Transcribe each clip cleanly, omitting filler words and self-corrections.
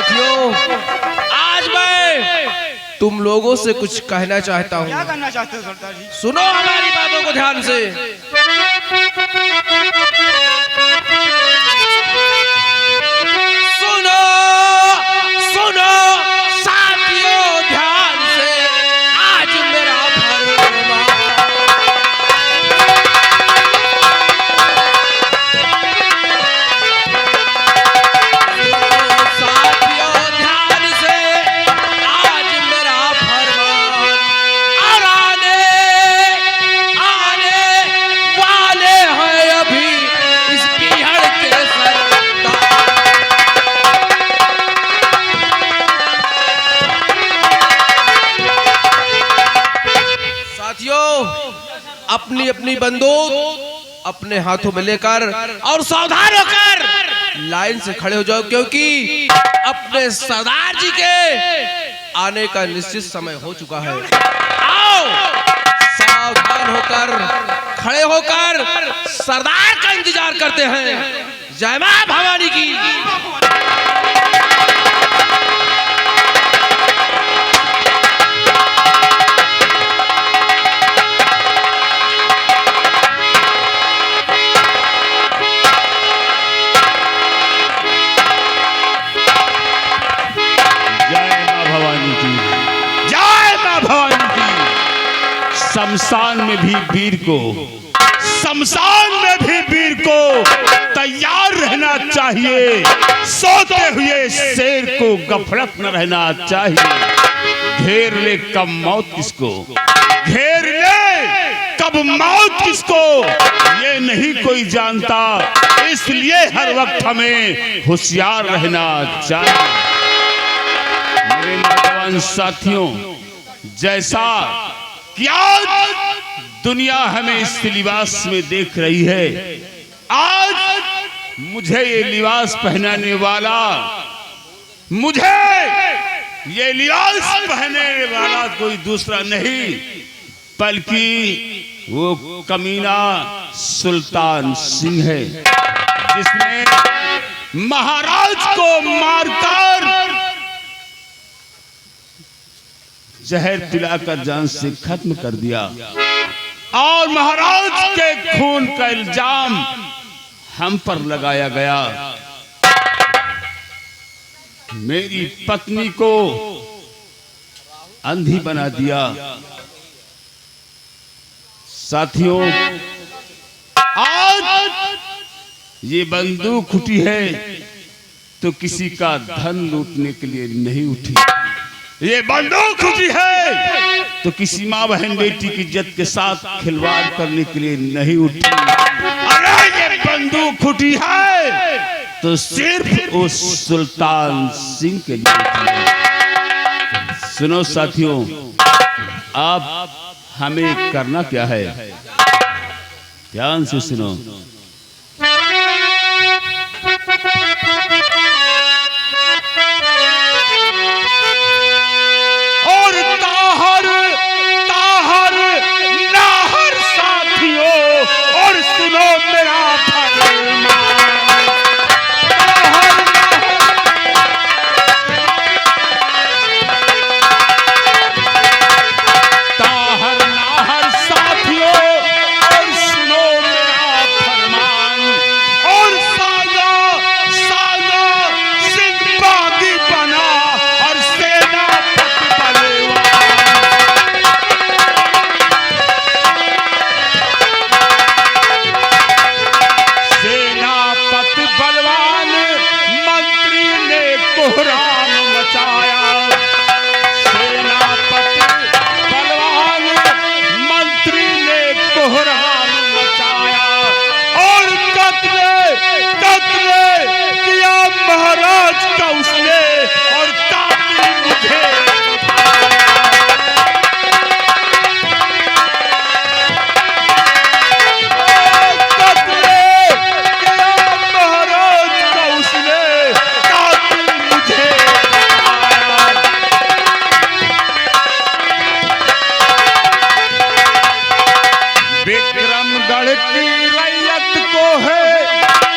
साथियों, आज मैं तुम लोगों से कुछ कहना चाहता हूँ। क्या करना चाहते हो सरदार जी? सुनो हमारी बातों को ध्यान से। सुनो सुनो साथियों ध्यान से, आज मेरा फरमान। साथियों ध्यान से, आज मेरा फरमान। और आने वाले हैं अभी इस पीहड़ के सरदार। साथियों, अपनी अपनी बंदूक अपने हाथों में लेकर और सावधान होकर लाइन से खड़े हो जाओ, क्योंकि अपने सरदार जी के आने का निश्चित समय हो चुका है। आओ सावधान होकर खड़े होकर सरदार का इंतजार करते हैं। जय मां भवानी की। शमशान में भी वीर को तैयार रहना चाहिए। सोते हुए शेर को गफलत न रहना चाहिए। घेर ले कब मौत किसको, घेर ले कब मौत किसको, ये नहीं कोई जानता। इसलिए हर वक्त हमें होशियार रहना चाहिए। मेरे नौजवान साथियों, जैसा कि आज दुनिया हमें इस लिबास में देख रही है, आज मुझे ये लिबास पहनाने वाला, मुझे ये लिबास पहनने वाला कोई दूसरा नहीं बल्कि वो कमीना सुल्तान सिंह है, जिसने महाराज को मारकर जहर पिलाकर जान से खत्म कर दिया और महाराज के खून का इल्जाम हम पर लगाया गया। मेरी पत्नी को अंधी बना दिया। साथियों, आज ये बंदूक उठी है तो किसी का धन लूटने के लिए नहीं उठी। ये बंदूक उठी है तो किसी माँ बहन बेटी की इज्जत के साथ खिलवाड़ करने के लिए नहीं उठी। अरे ये बंदूक उठी है तो सिर्फ उस सुल्तान सिंह के लिए उठी है। सुनो साथियों, आप हमें करना क्या है, ध्यान से सुनो।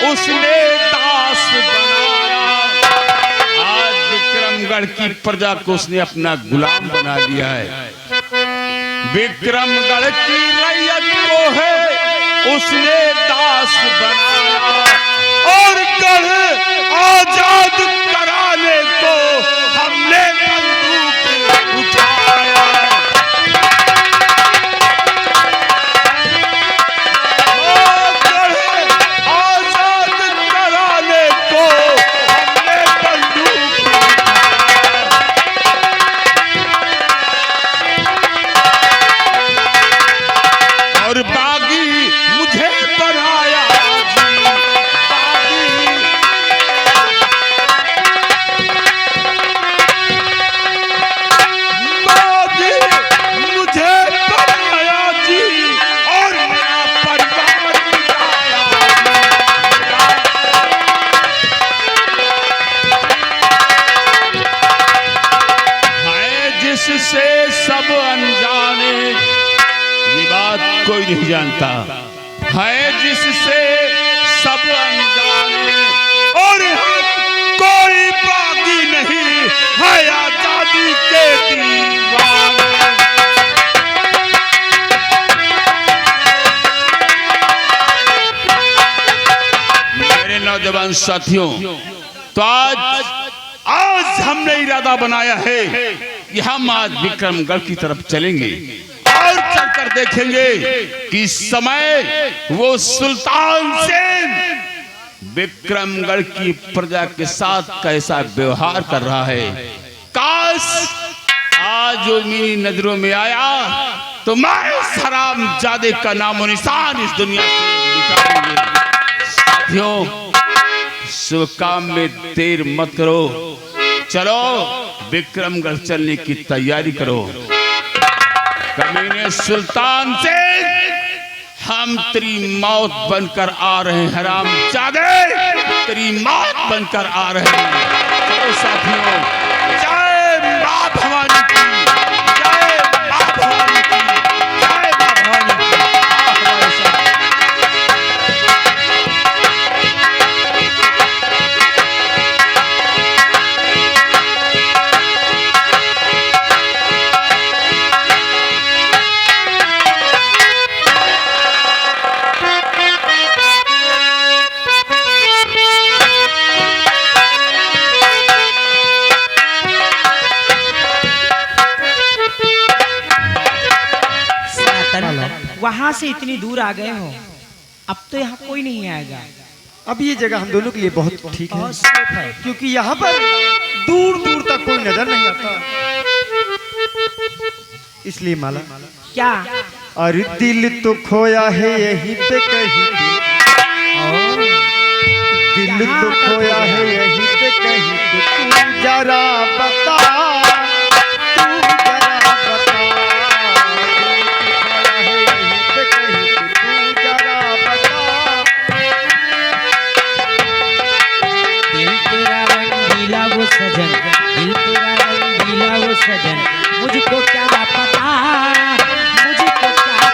उसने दास बनाया। विक्रमगढ़ की प्रजा को उसने अपना गुलाम बना लिया है। विक्रमगढ़ की रैयत को है उसने दास बनाया और गढ़ आजाद कराने को हमने बंदूक उठाया। गढ़ आजाद कराने को हमने बंदूक उठाया। और बागी मुझे बनाया से सब अनजाने, ये बात कोई नहीं जानता है जिससे सब अनजाने, और कोई बाकी नहीं है आजादी के दीवाने। मेरे नौजवान साथियों, तो आज हमने इरादा बनाया है कि हम आज विक्रमगढ़ की तरफ चलेंगे और चलकर देखेंगे कि समय वो सुल्तान सेन विक्रमगढ़ की प्रजा के साथ कैसा व्यवहार कर रहा है। काश आज जो मेरी नजरों में आया तो मैं हरामजादे का नामो निशान इस दुनिया से मिटा दूंगी। साथियों, शुभ काम में देर मत करो, चलो विक्रमगढ़ चलने की तैयारी करो। कमीने सुल्तान से हम तेरी मौत बनकर आ रहे हैं, हरामजादे तेरी मौत बनकर आ रहे हैं। चलो साथियों, जय मां भवानी की, जय मां भवानी की, जय मां भवानी की। वहां से इतनी दूर आ गए हो, अब तो यहाँ कोई नहीं आएगा। अब ये जगह हम दोनों के लिए बहुत ठीक बहुत सेफ है। क्योंकि यहाँ पर दूर दूर तक कोई नजर नहीं आता। इसलिए माला, क्या? अरे दिल तो खोया है यहीं पे कहीं, दिल तो खोया है यहीं पे कहीं, तू जरा बता, तू जरा बता, वो सजन, दिल तेरा रंगीला वो सजन, मुझको क्या पता, मुझको क्या पता।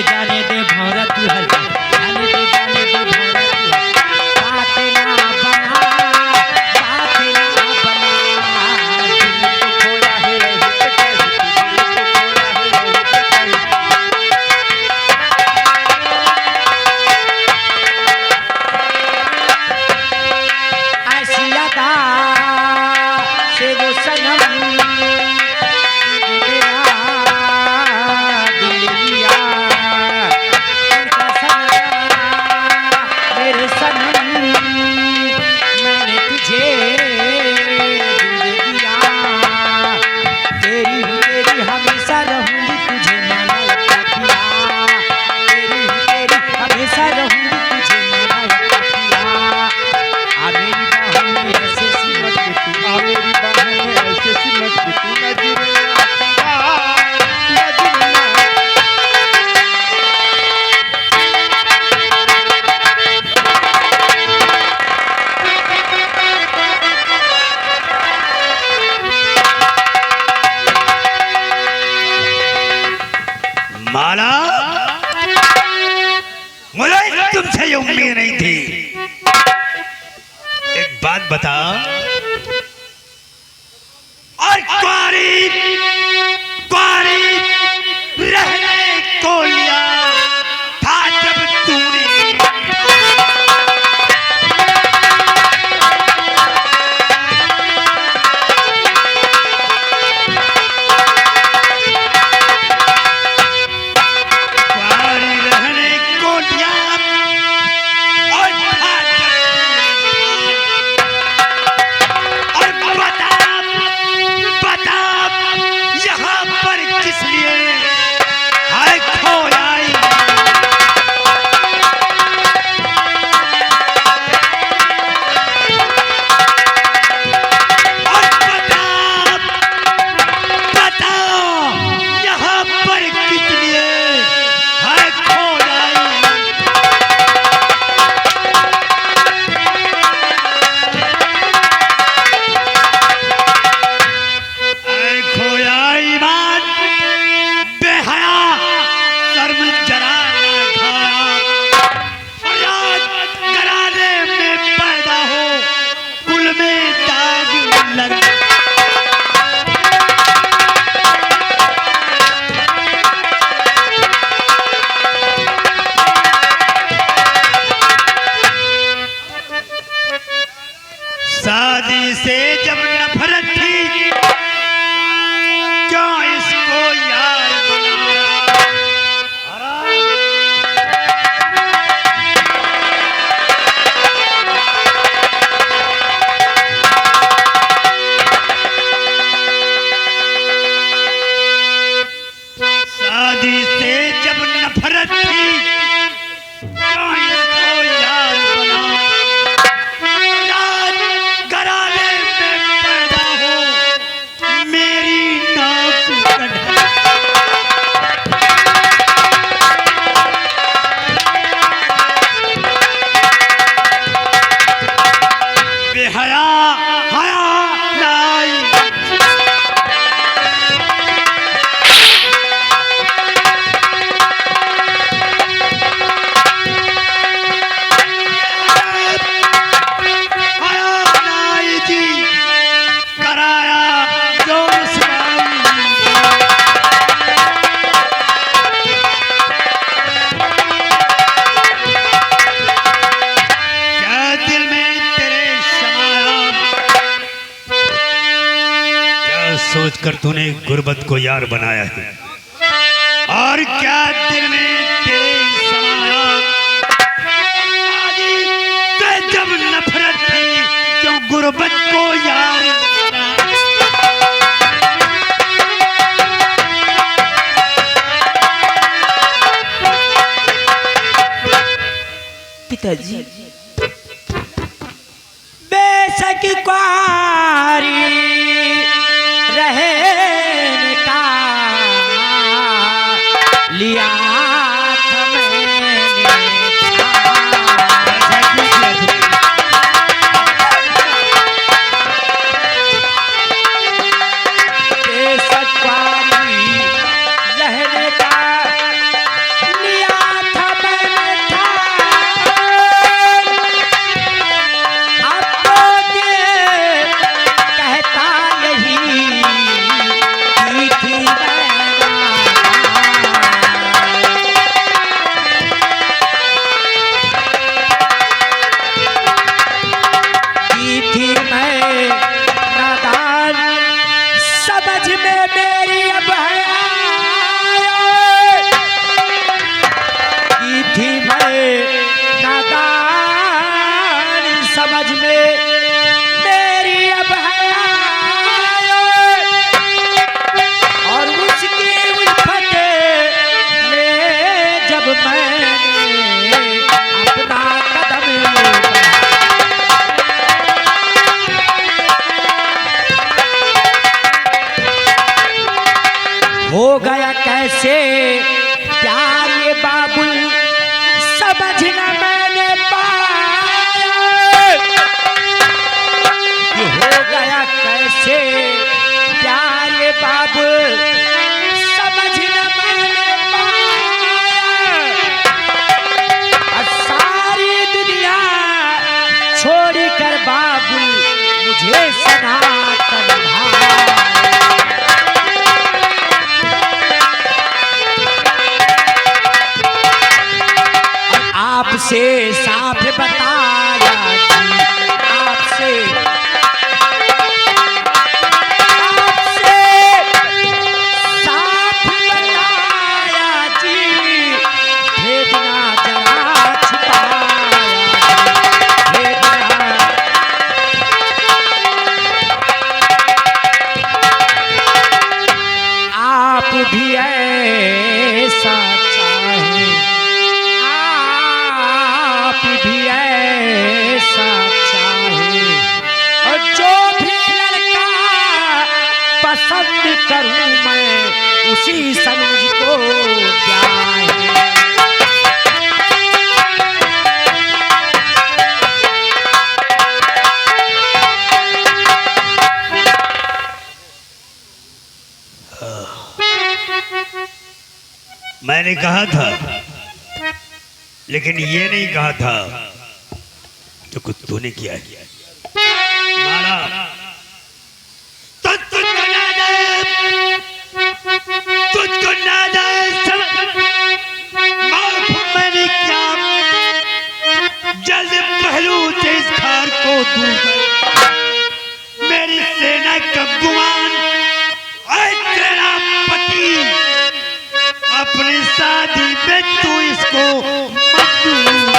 जाने दे भौरा तू हर, जाने दे भौरा तू हर, बात ना बना, बात ना बना। दिल तो खोया है यहीं पे कहीं, दिल तो खोया है यहीं पे कहीं। ऐसी अदा से वो सनम मेरा दिल लिया, मुझे तुमसे ये उम्मीद नहीं थी। एक बात बता, और कुंवारी कुंवारी रहने को लिया था जब तूने, कुंवारी रहने को लिया और था जब तूने, और बता यहाँ पर किस लिए है खोयाई, और बता यहाँ पर किस लिए है खोयाई। ऐ खोयाई बात बेहया, शर्म जरा ना खाया, फरियाद कराने में पैदा हो कुल में दाग लगा। शादी से जब नफरत थी क्यों इसको यार बनाया। शादी से जब नफरत थी क्यों इसको यार बनाया। याद घराने में पैदा हो मेरी नाक कटा। बेहया हया लाई, हया लाई जी कराया जो रसवाई। क्या दिल में तेरे समाया, क्या सोचकर तूने गुर्बत को यार बनाया है, और क्या दिल में तेरे समाया। ते जब नफरत थी क्यों गुर्बत को यार बनाया। पिताजी बेशक कुंवारी रहने का लिया था मैंने, बेशक कुंवारी रहने का लिया था मैंने ठान। अब तो ये मुझे सनातन भाई। और आपसे साफ बताया जी, आपसे साफ बताया जी, भेदना जरा छुपाया जी, भेदना। आप भी ऐसा चाहें, आप भी ऐसा चाहें, और जो भी लड़का पसंद करूं मैं उसी सन मुझको जाए। मैंने कहा था, लेकिन ये नहीं कहा था जो कुछ तूने किया है। मारा तुझको नाजायज माफ मैंने क्या, जल्द पहलू से इस खार को दूर कर। मेरी सेना का गुमान तेरा पति, अपनी शादी में तू इसको मंजूर।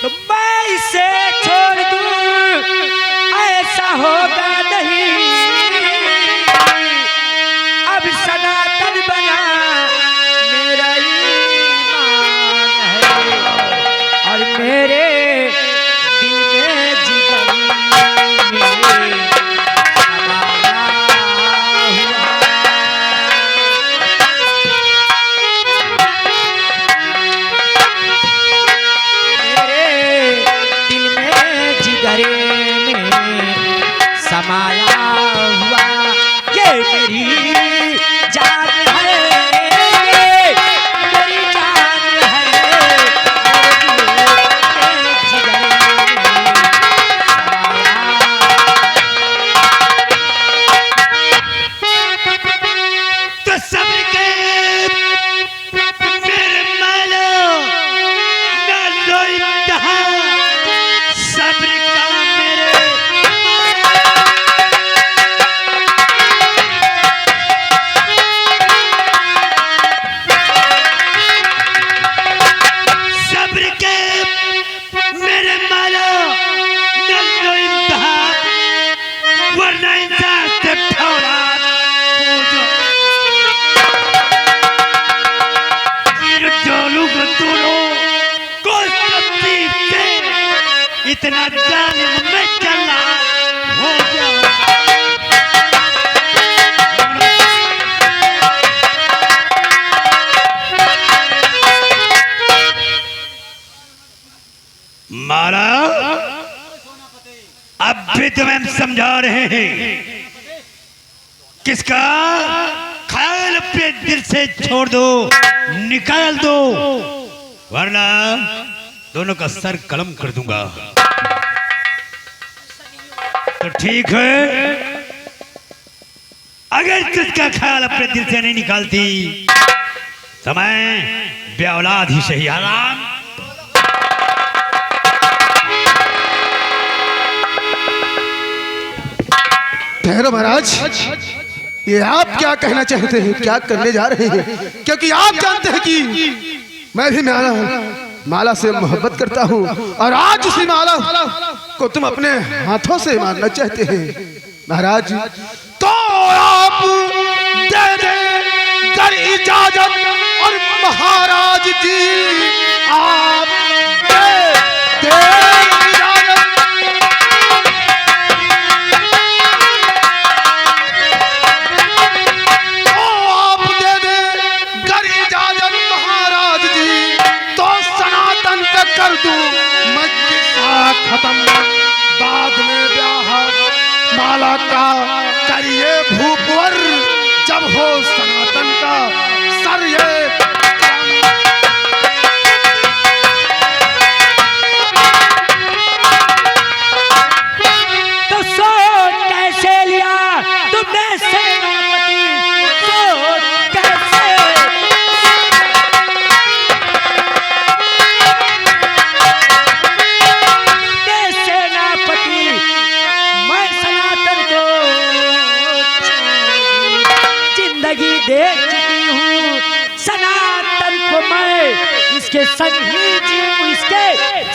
तो मैं इसे छोड़ दूं ऐसा होगा नहीं, अब सनातन बना मेरा ईमान है, और मेरे दिल में जिगर में समाया हुआ। मेरे दिल में जिगरे में समाया हुआ, ये मेरी जान है, ये मेरी जान है, मेरे दिल में जिगरे में समाया। तो सब्र के मेरे मालो न लो इम्तिहान, सब्र का मेरे सब्र के मेरे मालो न लो इम्तिहान, वरना इंसान से फौलाद हो जाओ। वीर डोलू गंदूलो को तकलीफ से इतना जालिम में चला हो जाओ। मारा अब भी तुम्हें हम समझा रहे हैं, किसका ख्याल अपने दिल से छोड़ दो, निकाल दो, वरना दोनों का सर कलम कर दूंगा। तो ठीक है, अगर तुझका ख्याल अपने दिल से नहीं निकालती समय बेऔलाद ही सही। आराम ठहरो महाराज, ये आप क्या कहना चाहते हैं, क्या करने जा रहे हैं? क्योंकि आप जानते हैं कि मैं भी माला से मोहब्बत करता हूँ, और आज उसी माला को तुम अपने हाथों से मारना चाहते हैं। महाराज तो आप दे दें कर इजाजत, और महाराज जी आप दे इजाजत। कर दूं मैं किस्सा खत्म, बाद में ब्याह माला का करिए भूपवर, जब हो सनातन का सर ये दे चुकी हूँ सनातन को मैं, इसके संग ही जीऊँ, इसके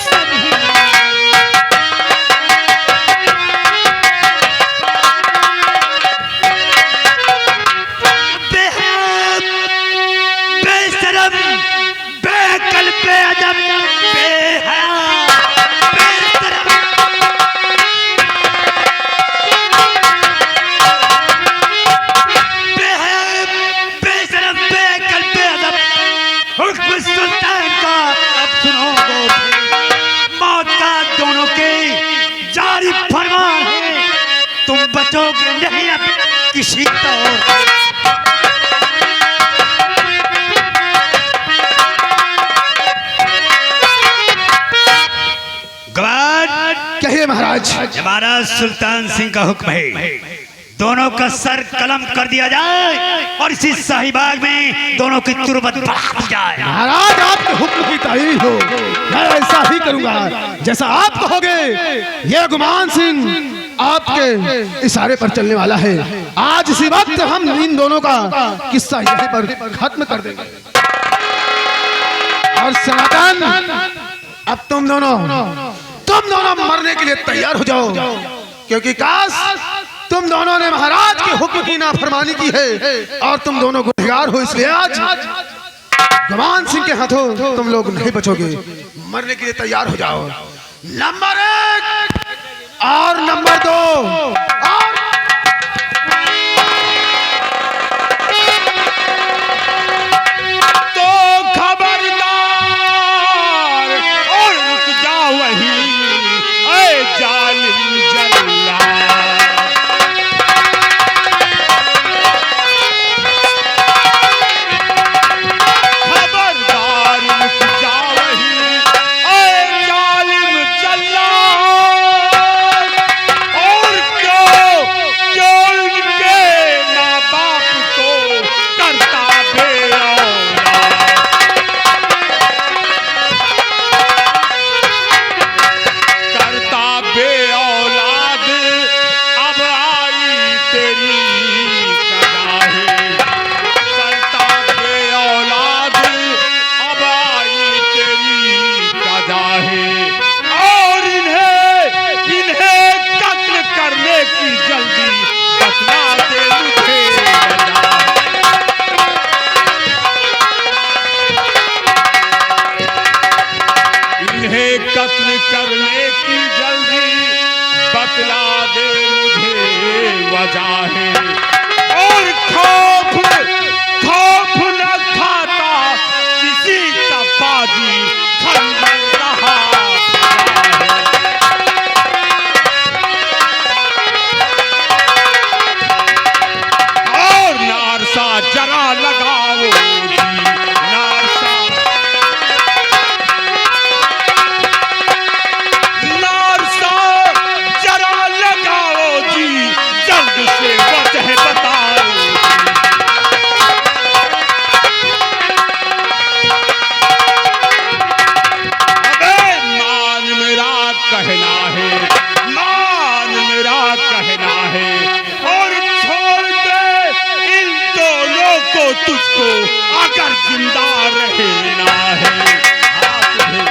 संग ही। बेशरम, बेअक्ल, बेअदब, बेहया, बेशरम, बेशरम, बेअक्ल, बेअदब, हुक्म सुल्तान का अब सुनो गो, मौत का दोनों के जारी फरमान है, तुम बचोगे नहीं अब किसी तौर। कहिए महाराज। हमारा सुल्तान सिंह का हुक्म है, दोनों का सर कलम कर दिया जाए और इसी शाहीबाग में दोनों की तुरबत बढ़ा दी जाए। महाराज आपके हुक्म की तारीफ हो, मैं ऐसा ही करूंगा जैसा आप कहोगे। ये गुमान सिंह आपके इशारे पर चलने वाला है। आज इसी वक्त हम इन दोनों का किस्सा यहीं पर खत्म कर देंगे। और सनातन, अब तुम दोनों मरने के लिए तैयार हो जाओ, क्योंकि काश तुम दोनों ने महाराज के हुक्म की नाफरमानी की है और तुम दोनों गुनहगार हो, इसलिए आज गुमान सिंह के हाथों तुम लोग नहीं बचोगे। मरने के लिए तैयार हो जाओ। नंबर 1 और नंबर 2 और तो खबरदार और रुक जा वहीं, ऐ जालिम जल्ला। खबरदार रुक जा वहीं, ऐ जालिम जल्ला। और क्यों इनके माँ बाप को करता बेऔलाद। करता बेऔलाद, अब आई तेरी कदाही। करता बेऔलाद, अब आई तेरी कदाही। और इन्हें कत्ल करने की जल्दी बतला दे मुझे वजह। इन्हें कत्ल करने की जल्दी बतला दे मुझे वजह है। और खौफ न खाता किसी का बाजी, खंजर रहा है। और नारसा जरा लगाओ जी, नारसा जरा लगाओ जी, जल्द से वजह बताओ जी। अबे मान मेरा कहना है, मान मेरा कहना है, और छोड़ दे इन दोनों को तुझको अगर जिंदा रहना है। हाथ भी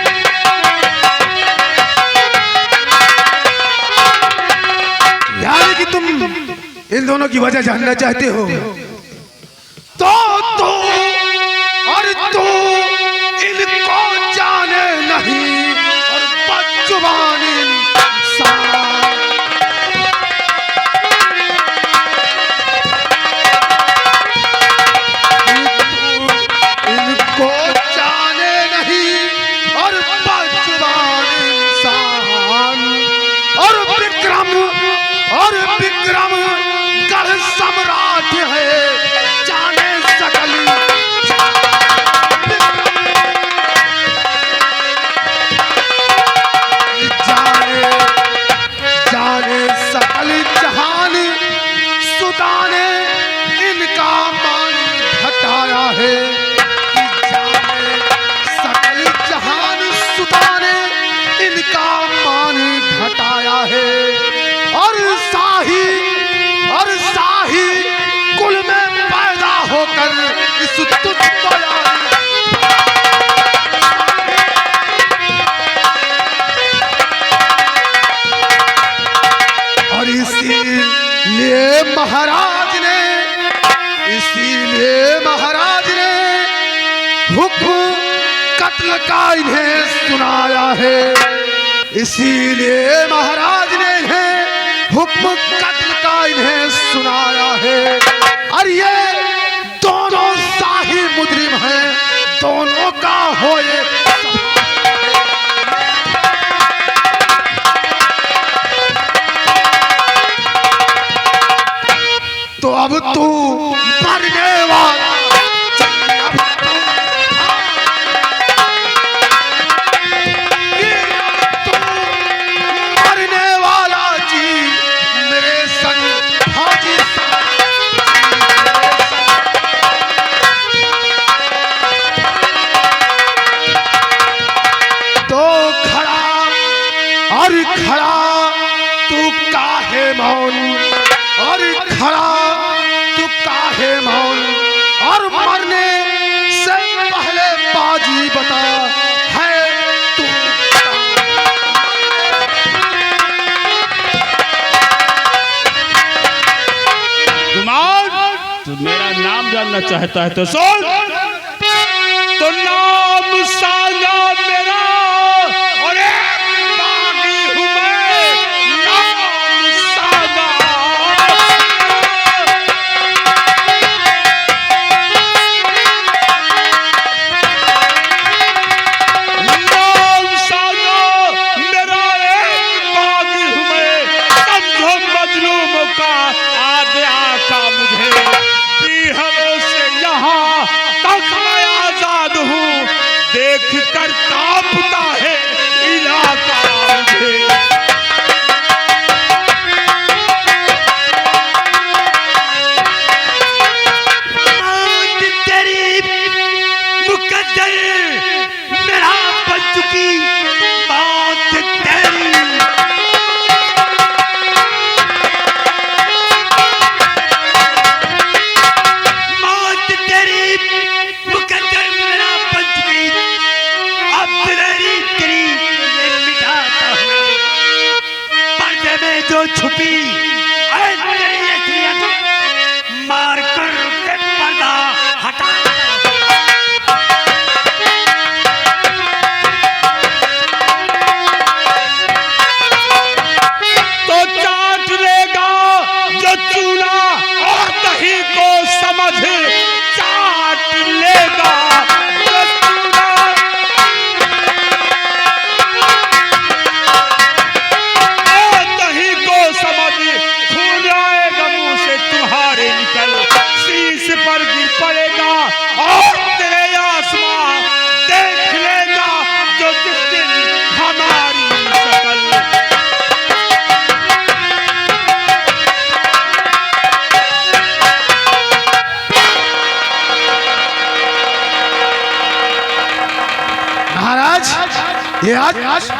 यानी कि तुम इन दोनों की वजह जानना चाहते हो, तो तू इनको जाने नहीं और बदजुबान इंसान। इनको जाने नहीं और बदजुबान इंसान। और विक्रम गढ़ सम्राट है, जाने सकली जाने सकल जहान। सुदा ने इनका मान घटाया है कि जाने सकल जहान। सुदा ने इनका मान घटाया है। और शाही कुल में पैदा हो होकर इस तुझको यारी। और इसीलिए महाराज ने हुक्म कत्ल का इन्हें सुनाया है। इसीलिए महाराज ने इन्हें हुक्म कत्ल का इन्हें सुनाया है। और ये दोनों शाही मुजरिम हैं, दोनों का हो ये। तो अब तू मरने वाला, मरने वाला जी मेरे संग फौजी। तो खड़ा तू काहे मौन, और खड़ा तू काहे मौन, और मरने से पहले बाजी बता है तू। गुमान, तू मेरा नाम जानना चाहता है तो सुन। तो नाम सागा मेरा और एक बागी हूँ मैं। नाम सागा, नाम सागा मेरा एक बागी हूँ मैं। समझो मजलूमों का आज आका मुझे। पीहरों से यहाँ तक मैं आजाद हूँ। देख कर कांपता है इलाका मुझे। मौत तेरी मुकद्दर मेरा बन चुकी। मौत तेरी मौत तेरी मुकद्दर मेरा बन चुकी। अब तेरी मैं मिटाता हूँ पर्दे में जो छुपी। ऐ तेरी असलियत मार कर के पर्दा हटा। तो चाट लेगा जो चूना और दही को समझ। चाट लेगा जो चूना और दही को समझ। खून आएगा मुंह से तुम्हारे निकल। शीश पर गिर पड़ेगा और तेरे आसमां देख लेगा जो जिस दिन हमारी शक्ल। महाराज, ये आज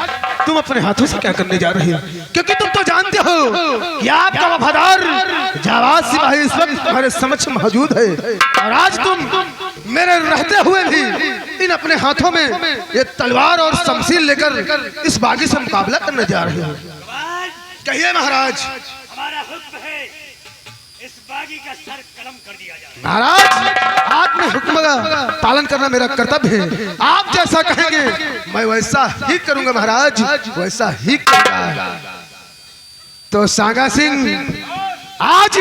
तुम अपने हाथों से क्या करने जा रहे हो? क्योंकि तुम तो जानते हो कि आपका वफादार जाबाज सिपाही इस वक्त तुम्हारे समक्ष मौजूद है। और आज तुम मेरे रहते हुए भी इन अपने हाथों में ये तलवार और शमशीर लेकर इस बागी से मुकाबला करने जा रहे हो। कहिए महाराज। हमारा हुक्म है इस बागी का सर कलम कर दिया जाए। महाराज, आपने हुक्म का पालन करना मेरा कर्तव्य है। आप जैसा कहेंगे मैं वैसा ही करूंगा महाराज, वैसा ही करूंगा। तो सांगा सिंह, आज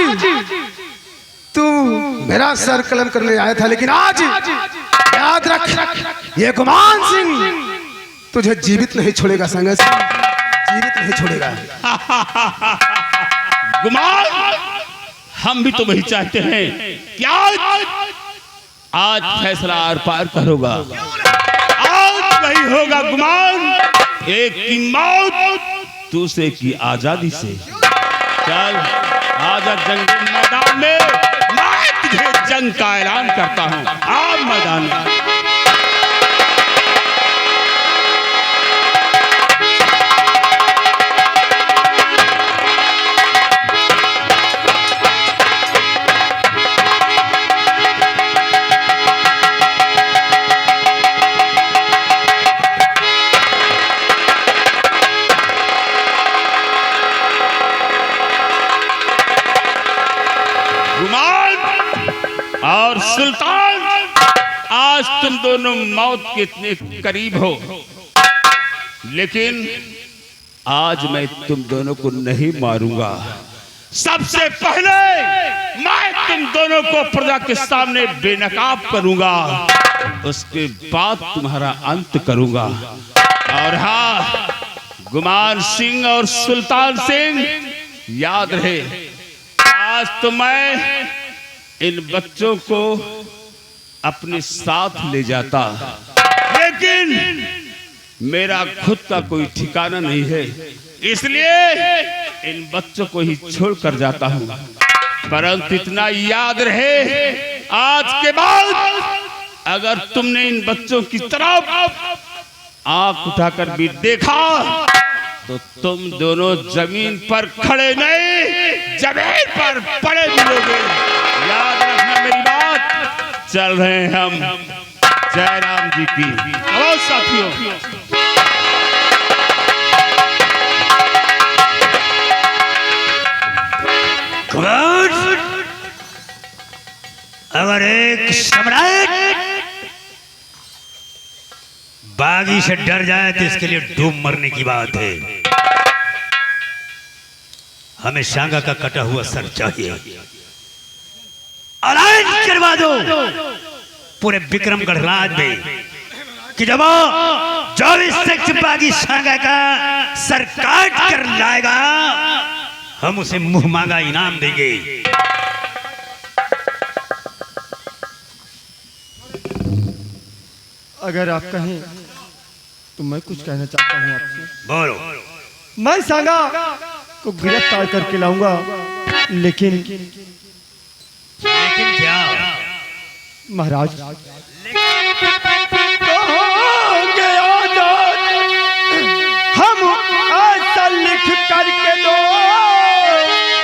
तू मेरा सर कलम करने आया था, लेकिन आज याद रख ये गुमान सिंह तुझे जीवित नहीं छोड़ेगा। सांगा सिंह जीवित नहीं छोड़ेगा। गुमान, हम भी तो वही चाहते हैं कि आज फैसला आर पार का होगा। आज वही होगा गुमान। एक की मौत, दूसरे की आजादी से। चल आजा जंग के मैदान में। मैं तुझे जंग का ऐलान करता हूँ। आज मैदान में और सुल्तान, आज तुम दोनों मौत के इतने करीब हो, लेकिन आज मैं तुम दोनों को नहीं मारूंगा। सबसे पहले मैं तुम दोनों को प्रजा के सामने बेनकाब करूंगा, उसके बाद तुम्हारा अंत करूंगा। और हाँ, गुमान सिंह और सुल्तान सिंह, याद रहे, आज तो मैं इन बच्चों को अपने साथ ले जाता, लेकिन मेरा खुद का कोई ठिकाना नहीं है, इसलिए इन बच्चों को ही छोड़कर जाता हूं। परंतु इतना याद रहे, आज के बाद अगर तुमने इन बच्चों की तरफ आंख उठाकर भी देखा तो तुम दोनों जमीन पर खड़े नहीं, जमीन पर पड़े मिलोगे। याद रखना मेरी बात। चल रहे हैं हम जय राम जी की। और साथियों, अगर एक सम्राट बागी से डर जाए तो इसके लिए डूब मरने की बात है। हमें सांगा का कटा हुआ सर चाहिए। ऐलान करवा दो पूरे विक्रमगढ़ राज में कि जब जो भी शख्स बागी सांगा का सर काट कर लाएगा, हम उसे मुंह मांगा इनाम देंगे। अगर आप कहें तो मैं कुछ कहना चाहता हूँ आपसे। बोलो। मैं सांगा को गिरफ्तार करके लाऊंगा, लेकिन क्या महाराज हम ऐसा लिख करके दो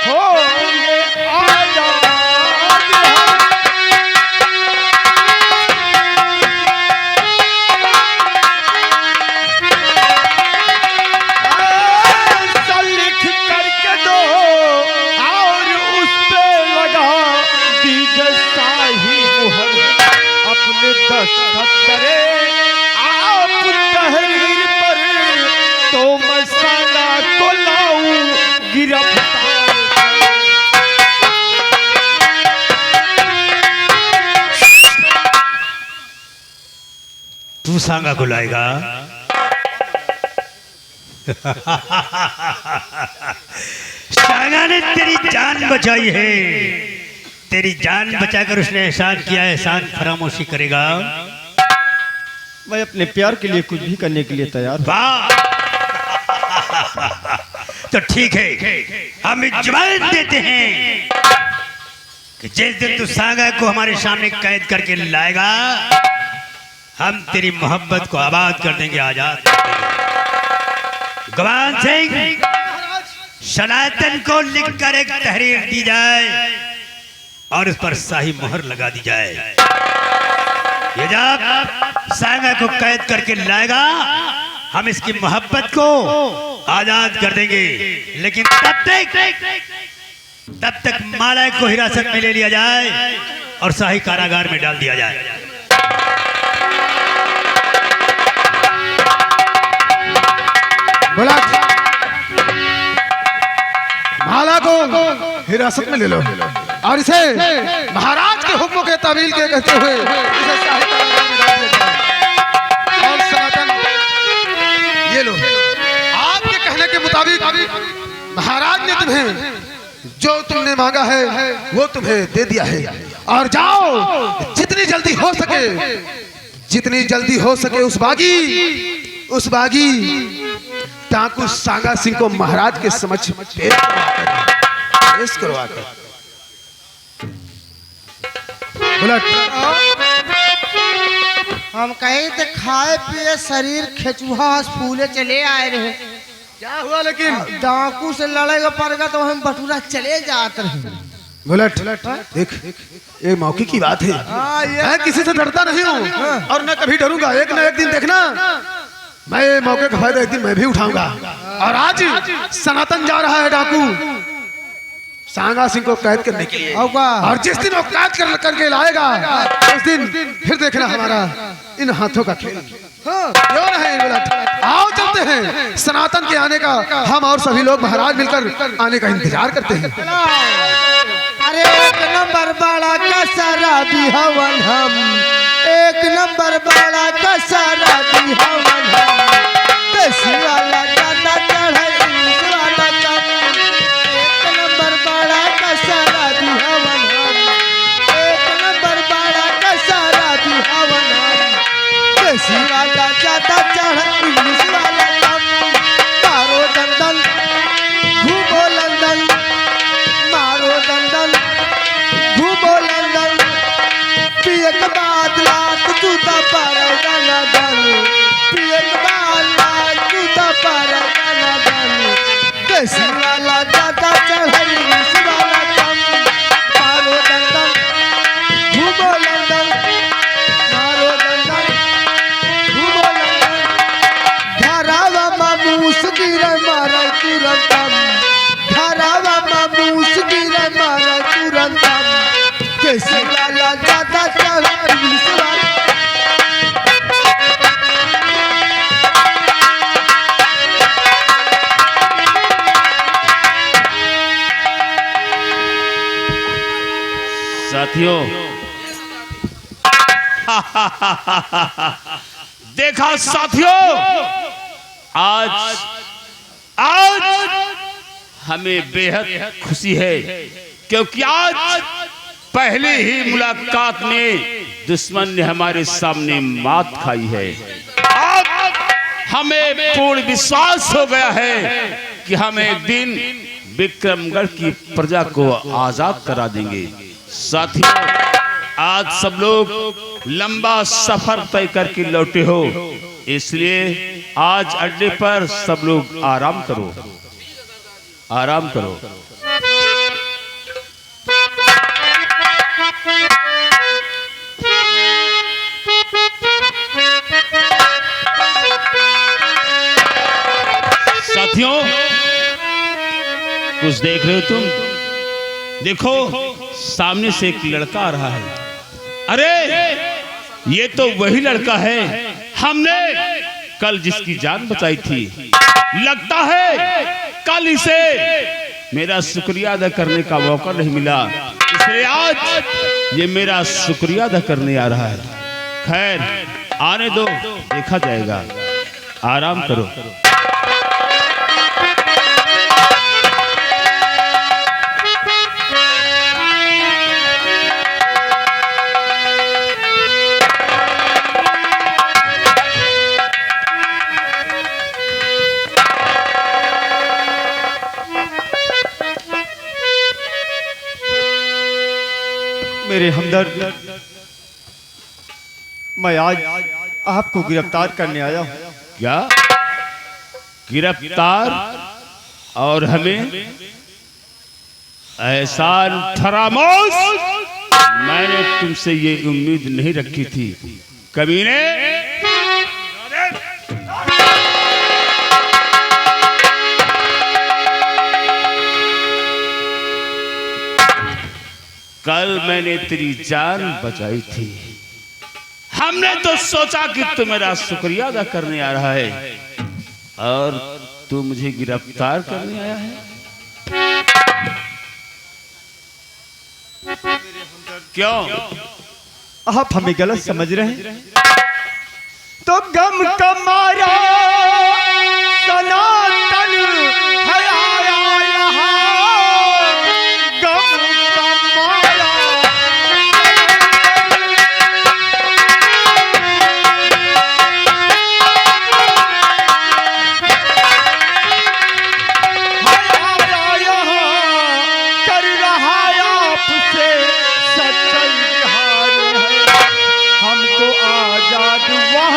होंगे आजाद। ऐसा लिख करके दो और उस पे लगा दीजिए शाही मुहर, अपने दस्तखत करे आप तहरीर पर, तो मैं सांगा को लाऊं गिरफ्तार। तू सांगा को लाएगा? सांगा ने तेरी जान बचाई है, तेरी जान बचाकर उसने एहसान किया, एहसान फरामोशी करेगा? मैं अपने प्यार के लिए कुछ भी करने के लिए तैयार हूं। वाह, तो ठीक है, हम इजमात देते हैं कि जिस दिन तू सांगा को हमारे सामने कैद करके लाएगा, हम तेरी मोहब्बत को आबाद कर देंगे, आजाद कर देंगे। गवान सिंह, सनातन को लिखकर एक तहरीर दी जाए और उस पर शाही मुहर लगा दी जाए। ये जब सांगा को कैद करके लाएगा, हम इसकी मोहब्बत को आजाद कर देंगे, लेकिन तब तक माला को हिरासत में ले लिया जाए और शाही कारागार में डाल दिया जाए। बोला माला को हिरासत में ले लो और इसे महाराज के हुक्मों के तावील के कहते हुए इसे शाही कारागार में डाल दिया जाए। और सनातन, ये लो, आपके कहने के मुताबिक महाराज ने तुम्हें जो तुमने मांगा है वो तुम्हें दे दिया है। और जाओ, जितनी जल्दी हो सके उस बागी डाकू सांगा सिंह को महाराज के समक्ष पेश करवा कर हम कहे थे खाए पिए शरीर खेचुहा फूले चले आए रहे, क्या हुआ? लेकिन डाकू से लड़ेगा पड़ेगा तो हम बटूरा चले जाते रहे। बुलेट देख, ये मौके की बात है। मैं किसी से डरता नहीं हूँ और न कभी डरूंगा। एक न एक दिन देखना, मैं ये मौके का फायदा एक दिन मैं भी उठाऊंगा। और आज सनातन जा रहा है डाकू सांगा सिंह को कैद करने के लिए। होगा और जिस दिन वो कैद करके लाएगा उस दिन फिर देखना हमारा इन हाथों का खेल। क्यों नहीं बोला? आओ चलते हैं सनातन के आने का हम और सभी लोग महाराज मिलकर आने का इंतजार करते हैं। अरे एक नंबर बड़ा का शराबी हवन हम, एक नंबर बड़ा का शराबी हवन हम, देसी वाला ज्यादा चढ़े इंग्लिश वाला कम। एक नंबर बड़ा का शराबी हवन हम, एक नंबर बड़ा का शराबी हवन हम, देसी वाला ज्यादा चढ़े इंग्लिश वाला कम। मारो दंदन घूमो लंदन, मारो दंदन घूमो लंदन, पिए के बाद लाख जूता पारा गाना गानी, पिए के बाद लाख जूता पारा गाना गानी, देसी वाला ज्यादा चढ़ाई इंग्लिश वाला कम। मारो दंदन घूमो लंदन, मारो दंदन घूमो लंदन, घरावा मामूस गिरे मारा तुरंतम, घरावा मामूस गिरे मारा तुरंतम, देसी वाला ज्यादा चढ़ा इंग्लिश वाला। साथियों देखा साथियों, आज हमें बेहद खुशी है क्योंकि आज पहले ही मुलाकात में दुश्मन ने हमारे सामने मात खाई है। अब हमें पूर्ण विश्वास हो गया है कि हम एक दिन विक्रमगढ़ की प्रजा को आजाद करा देंगे। साथियों आज सब लोग लंबा सफर तय करके लौटे हो, इसलिए आज अड्डे पर सब लोग आराम करो, आराम करो। साथियों कुछ देख रहे हो तुम? देखो सामने से एक लड़का आ रहा है। अरे ये तो वही लड़का है हमने कल जिसकी जान बचाई थी। लगता है कल इसे मेरा शुक्रिया अदा करने का मौका नहीं मिला, इसलिए आज ये मेरा शुक्रिया अदा करने आ रहा है। खैर आने दो, देखा जाएगा, आराम करो। मेरे हमदर्द, मैं आज आपको गिरफ्तार करने आया हूँ। क्या गिरफ्तार? और हमें एहसान फरामोश, मैंने तुमसे ये उम्मीद नहीं रखी थी कमीने। कल मैंने तेरी जान बचाई थी, हमने तो सोचा कि तू मेरा शुक्रिया अदा करने आ रहा है और तू मुझे गिरफ्तार करने आया है। क्यों? आप हमें गलत समझ रहे हैं। तो गम का मारा सनातन है आया यहाँ, गम का मारा। है आया यहाँ, कर रहा आपसे सच्चाई हार है। हमको आजाद वह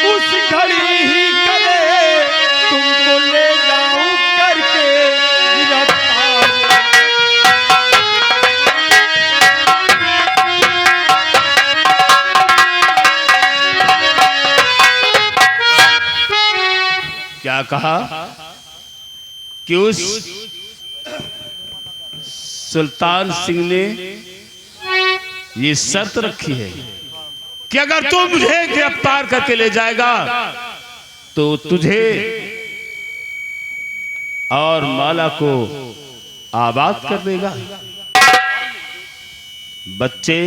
उस घड़ी ही करे, तुमको ले जाऊं करके गिरफ्तार। क्या कहा कि उस सुल्तान सिंह ने ये शर्त रखी है कि अगर तू मुझे गिरफ्तार करके ले जाएगा तो तुझे और माला को आबाद कर देगा। बच्चे